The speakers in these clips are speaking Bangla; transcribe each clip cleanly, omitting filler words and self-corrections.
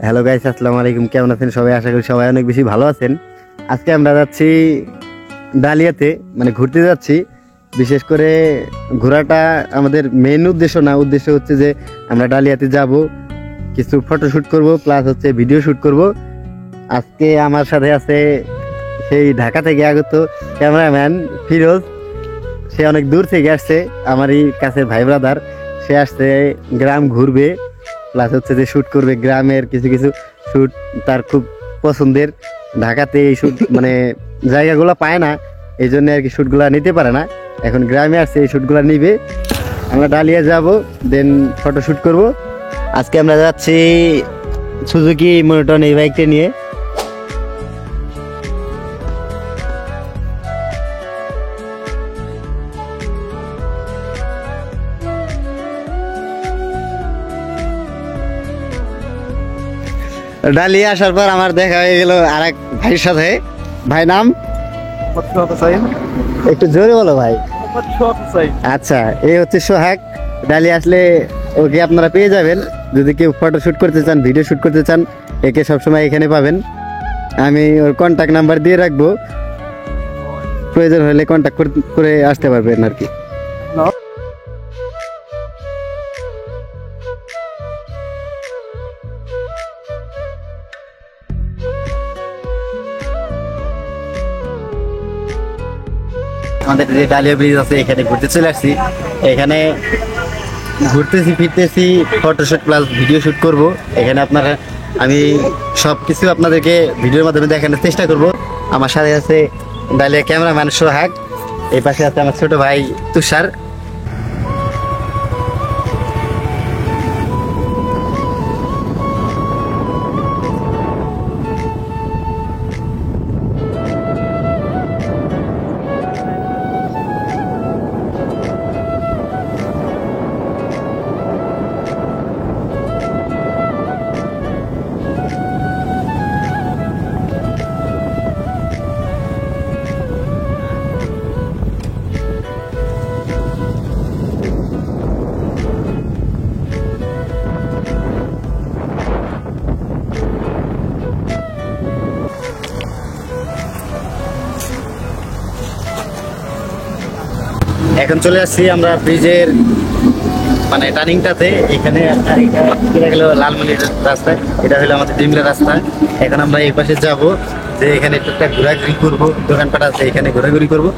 হ্যালো গাইস, আসসালামু আলাইকুম। কেমন আছেন সবাই? আশা করি সবাই অনেক বেশি ভালো আছেন। আজকে আমরা যাচ্ছি ডালিয়াতে, মানে ঘুরতে যাচ্ছি। বিশেষ করে ঘোরাটা আমাদের মেইন উদ্দেশ্য না, উদ্দেশ্য হচ্ছে যে আমরা ডালিয়াতে যাব, কিছু ফটোশ্যুট করব, প্লাস হচ্ছে ভিডিও শ্যুট করব। আজকে আমার সাথে আছে সেই ঢাকা থেকে আগত ক্যামেরাম্যান ফিরোজ। সে অনেক দূর থেকে আসছে, আমারই কাছে ভাই ব্রাদার। সে আসছে গ্রাম ঘুরবে, প্লাস হচ্ছে যে শ্যুট করবে গ্রামের কিছু কিছু শ্যুট। তার খুব পছন্দের। ঢাকাতে এই শ্যুট মানে জায়গাগুলো পায় না, এই জন্য আর কি শ্যুটগুলো নিতে পারে না। এখন গ্রামে আসছে, এই শ্যুটগুলো নিবে। আমরা ডালিয়া যাব, দেন ফটো শ্যুট করব। আজকে আমরা যাচ্ছি সুজুকি মোনোটন এই বাইকটা নিয়ে। ডালিয়া আসার পর আমার দেখা হয়ে গেল আরেক ভাইয়ের সাথে। ভাই নাম? একটু জোরে বলো ভাই। আচ্ছা, এই হচ্ছে সোহাগ। ডালিয়া আসলে ওকে আপনারা পেয়ে যাবেন। যদি কেউ ফটো শ্যুট করতে চান, ভিডিও শ্যুট করতে চান, একে সবসময় এখানে পাবেন। আমি ওর কন্ট্যাক্ট নাম্বার দিয়ে রাখবো, প্রয়োজন হলে কন্ট্যাক্ট করে আসতে পারবেন আর কি। আমাদের যে ডালিয়া ব্রিজ আছে, এখানে ঘুরতে চলে আসছি। এখানে ঘুরতেছি ফিরতেছি, ফটোশুট প্লাস ভিডিও শ্যুট করব। এখানে আপনারা আমি সব কিছু আপনাদেরকে ভিডিওর মাধ্যমে দেখানোর চেষ্টা করব। আমার সাথে আছে ডালিয়া ক্যামেরাম্যান সোহাগ, এই পাশে আছে আমার ছোট ভাই তুষার। এখন চলে আসছি আমরা ব্রিজের মানে টার্নিংটাতে। এখানে আপনার এটা গেল লালমনির রাস্তা, এটা হলো আমাদের ডিমলা রাস্তা। এখন আমরা এই পাশে যাব, যে এখানে টুকটাক ঘোরাঘুরি করবো, দোকানপাট আছে এখানে ঘোরাঘুরি করবো।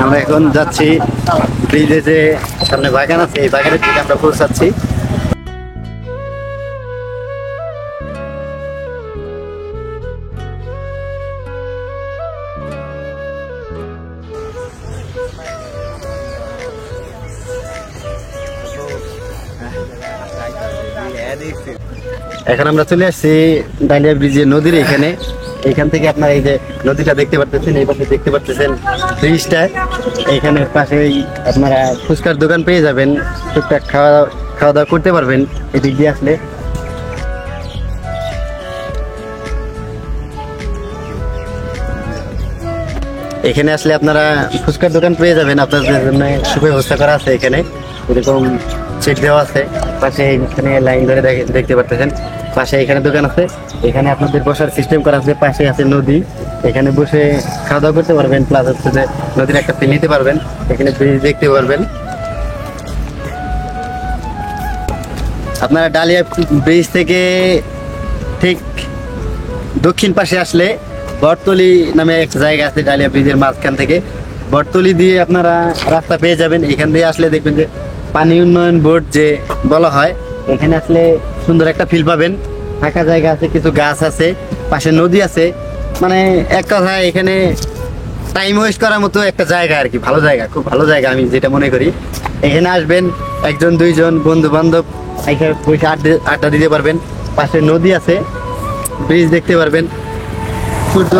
আমরা এখন যাচ্ছি ব্রিজে, যে সামনে বাগান আছে, এই বাগানের দিকে আমরা পৌঁছাচ্ছি। এখন আমরা চলে আসছি ডালিয়া ব্রিজের নদীর এখানে। এখান থেকে আপনার এই যে নদীটা দেখতে পারতেছেন, এই পাশে দেখতে পারতেছেন ব্রিজটা। এখানে পাশেই আপনারা ফুচকার দোকান পেয়ে যাবেন, টুকটাক খাওয়া দাওয়া করতে পারবেন এদিক দিয়ে আসলে। এখানে আসলে আপনারা ফুচকার দোকান পেয়ে যাবেন, আপনাদের জন্য সুব্যবস্থা করা আছে। এখানে এরকম চেক দেওয়া আছে, পাশে এখানে লাইন ধরে দেখতে পারতেছেন। পাশে এখানে দোকান আছে, এখানে আপনাদের বসার সিস্টেম করা আছে। পাশে আছে নদী, এখানে বসে খাওয়া দাওয়া করতে পারবেন, প্লাস হচ্ছে যে নদীর একটা ফিল নিতে পারবেন। এখানে ব্রিজ দেখতে পারবেন। আপনারা ডালিয়া ব্রিজ থেকে ঠিক দক্ষিণ পাশে আসলে বটতলি নামে এক জায়গা আছে, ডালিয়া ব্রিজের মাঝখান থেকে বটতলি দিয়ে আপনারা রাস্তা পেয়ে যাবেন। এখান দিয়ে আসলে দেখবেন যে পানি উন্নয়ন বোর্ড যে বলা হয়, এখানে আসলে সুন্দর একটা ফিল পাবেন। ফাঁকা জায়গা আছে, কিছু গাছ আছে, পাশে নদী আছে। মানে এক কথায় এখানে টাইম ওয়েস্ট করার মতো একটা জায়গা আর কি, ভালো জায়গা, খুব ভালো জায়গা আমি যেটা মনে করি। এখানে আসবেন, একজন দুইজন বন্ধু বান্ধব এখানে বসে আড্ডা দিতে পারবেন। পাশে নদী আছে, ব্রিজ দেখতে পারবেন, সূর্য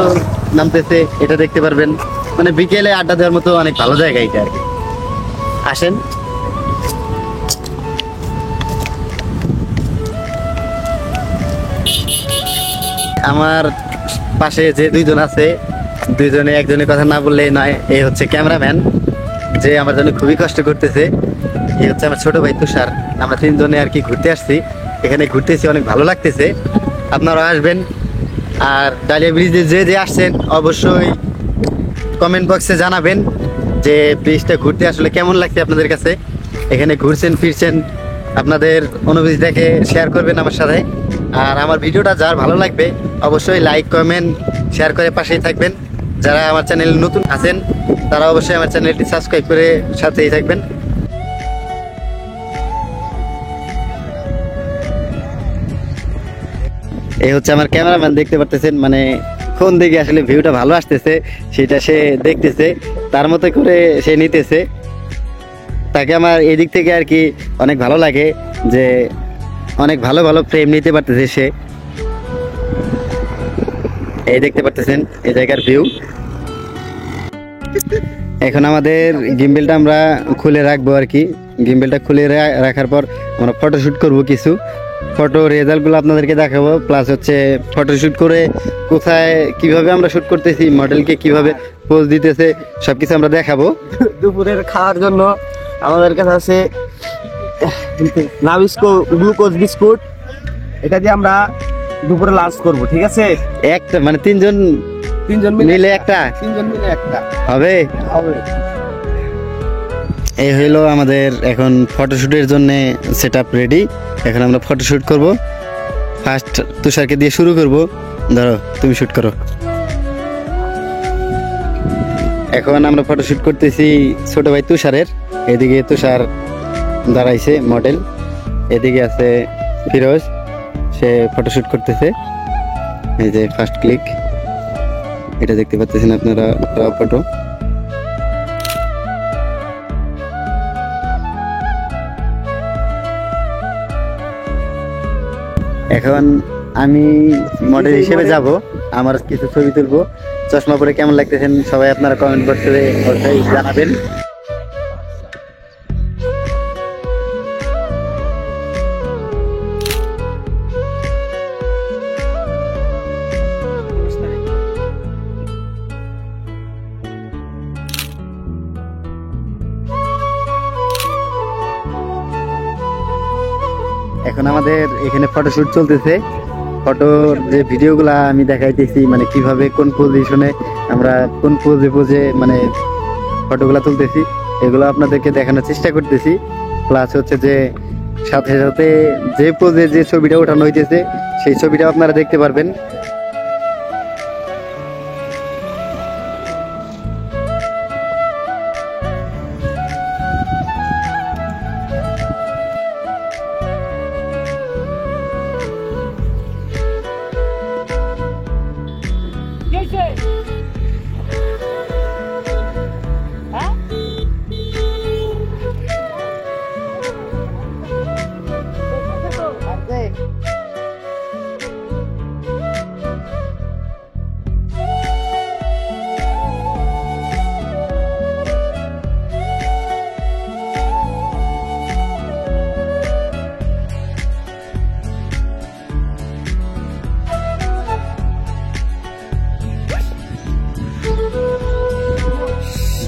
নামতেছে এটা দেখতে পারবেন। মানে বিকেলে আড্ডা দেওয়ার মতো অনেক ভালো জায়গা এটা আর কি। আসেন। আমার পাশে যে দুইজন আছে, দুইজনে একজনের কথা না বললেই নয়। এই হচ্ছে ক্যামেরাম্যান, যে আমার জন্য খুবই কষ্ট করতেছে। এই হচ্ছে আমার ছোট ভাই তুষার। আমরা তিনজনে আর কি ঘুরতে আসছি, এখানে ঘুরতেছি, অনেক ভালো লাগতেছে। আপনারাও আসবেন। আর ডালিয়া ব্রিজে যে যে আসছেন অবশ্যই কমেন্ট বক্সে জানাবেন যে ব্রিজটা ঘুরতে আসলে কেমন লাগছে আপনাদের কাছে। এখানে ঘুরছেন ফিরছেন, আপনাদের অনুভূতি দেখে শেয়ার করবেন আমার সাথে। আর আমার ভিডিওটা যার ভালো লাগবে অবশ্যই লাইক কমেন্ট শেয়ার করে পাশেই থাকবেন। যারা আমার চ্যানেলে নতুন আছেন তারা অবশ্যই আমার চ্যানেলটি সাবস্ক্রাইব করে সাথেই থাকবেন। এই হচ্ছে আমার ক্যামেরাম্যান, দেখতে পারতেছেন, মানে কোন দিকে আসলে ভিউটা ভালো আসতেছে সেটা সে দেখতেছে, তার মতো করে সে নিতেছে। তাকে আমার এদিক থেকে আর কি অনেক ভালো লাগে যে অনেক ভালো ভালো ফ্রেম নিতে পারতেছে সে। এই দেখতে পারতেছেন এই জায়গার ভিউ। এখন আমাদের গিম্বেলটা আমরা খুলে রাখবো আর কি। গিম্বেলটা খুলে রাখার পর আমরা ফটোশ্যুট করব, কিছু ফটো রেজাল্টগুলো আপনাদেরকে দেখাবো। প্লাস হচ্ছে ফটোশ্যুট করে কোথায় কিভাবে আমরা শ্যুট করতেছি, মডেলকে কিভাবে পোজ দিতেছে সবকিছু আমরা দেখাবো। দুপুরের খাওয়ার জন্য আমাদের কাছে আছে নাবিস্কো গ্লুকোজ বিস্কুট। এটা দিয়ে আমরা দুপুরে লাঞ্চ করব, ঠিক আছে? একটা মানে তিনজন মিলে একটা হবে। এই হইলো আমাদের এখন ফটোশুটের জন্য সেট আপ রেডি। এখন আমরা ফটোশুট করব। ফার্স্ট তুষারকে দিয়ে শুরু করব। ধরো তুমি শুট করো। এখন আমরা ফটোশুট করতেছি ছোট ভাই তুষারের। এদিকে তুষার দাঁড়াইছে মডেল, এদিকে আছে ফিরোজ, সে ফটোশুট করতেছে। এই যে ফার্স্ট ক্লিক, এটা দেখতে পাচ্ছেন আপনারা, ফটো। এখন আমি মডেল হিসেবে যাব, আমার কিছু ছবি তুলবো। চশমা পরে কেমন লাগতেছেন সবাই আপনারা কমেন্ট বক্সে জানাবেন। এখন আমাদের এখানে ফটোশুট চলতেছে। ফটোর যে ভিডিওগুলা আমি দেখাইতেছি, মানে কিভাবে কোন পজিশনে আমরা কোন পোজে মানে ফটোগুলা তুলতেছি, এগুলো আপনাদেরকে দেখানোর চেষ্টা করতেছি। প্লাস হচ্ছে যে সাথে সাথে যে পোজে যে ছবিটা ওঠানো হইতেছে সেই ছবিটাও আপনারা দেখতে পারবেন।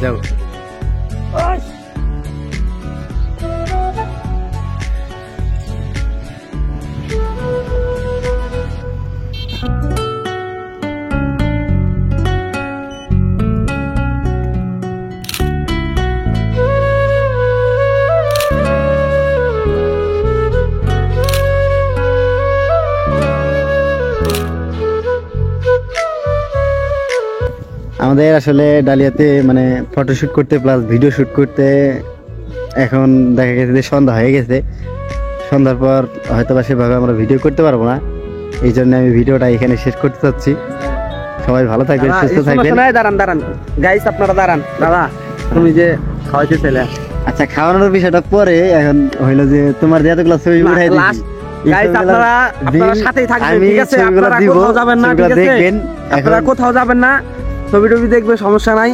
যাও। আমাদের আসলে ডালিয়াতে মানে ফটোশুট করতে প্লাস ভিডিও শুট করতে এখন দেখা গেছে যে সন্ধ্যা হয়ে গেছে। সন্ধ্যার পর হয়তো বা সেভাবে আমরা ভিডিও করতে পারবো না, এই জন্য আমি ভিডিওটা এখানে শেষ করতে চাচ্ছি। সবাই ভালো থাকবেন, সুস্থ থাকবেন। দাঁড়ান গাইস, আপনারা দাঁড়ান। দাদা তুমি যে খাওয়াইতে ছিলে, আচ্ছা খাওয়ানোর বিষয়টা পরে, এখন হইলো যে তোমার যে এতগুলো ছবি উঠাই দিয়েছি, গাইস আপনারা সাথেই থাকবেন, ঠিক আছে? আপনারা কোথাও যাবেন না, ঠিক আছে? আপনারা কোথাও যাবেন না, ছবি টবি দেখবে, সমস্যা নাই।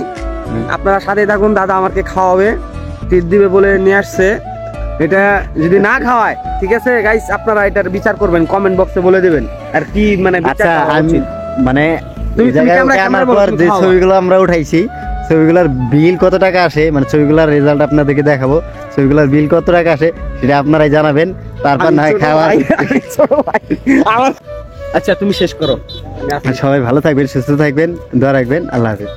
আপনারা সাথেই থাকুন। দাদা আমাকে খাওয়াবে, ট্রিট দিবে বলে নিয়ে আসছে। এটা যদি না খাওয়ায়, ঠিক আছে গাইস, আপনারা এটার বিচার করবেন, কমেন্ট বক্সে বলে দিবেন আর কি মানে বিচার আচ্ছা করা আমি উচিত। মানে তুমি এই জায়গায় ক্যামেরায় আনার বলো, পর তুমি যে খাও। ছবিগুলো আমরা উঠাইছি ছবিগুলোর বিল কত টাকা আসে, মানে ছবিগুলোর রেজাল্ট আপনাদেরকে দেখাবো, ছবিগুলোর বিল কত টাকা আসে সেটা আপনারাই জানাবেন, তারপর আমি না হয় ছোট খাওয়া। ভাই, আমি ছোট ভাই। আমার আচ্ছা তুমি শেষ করো। সবাই ভালো থাকবেন, সুস্থ থাকবেন, দোয়া রাখবেন, আল্লাহ হাফেজ।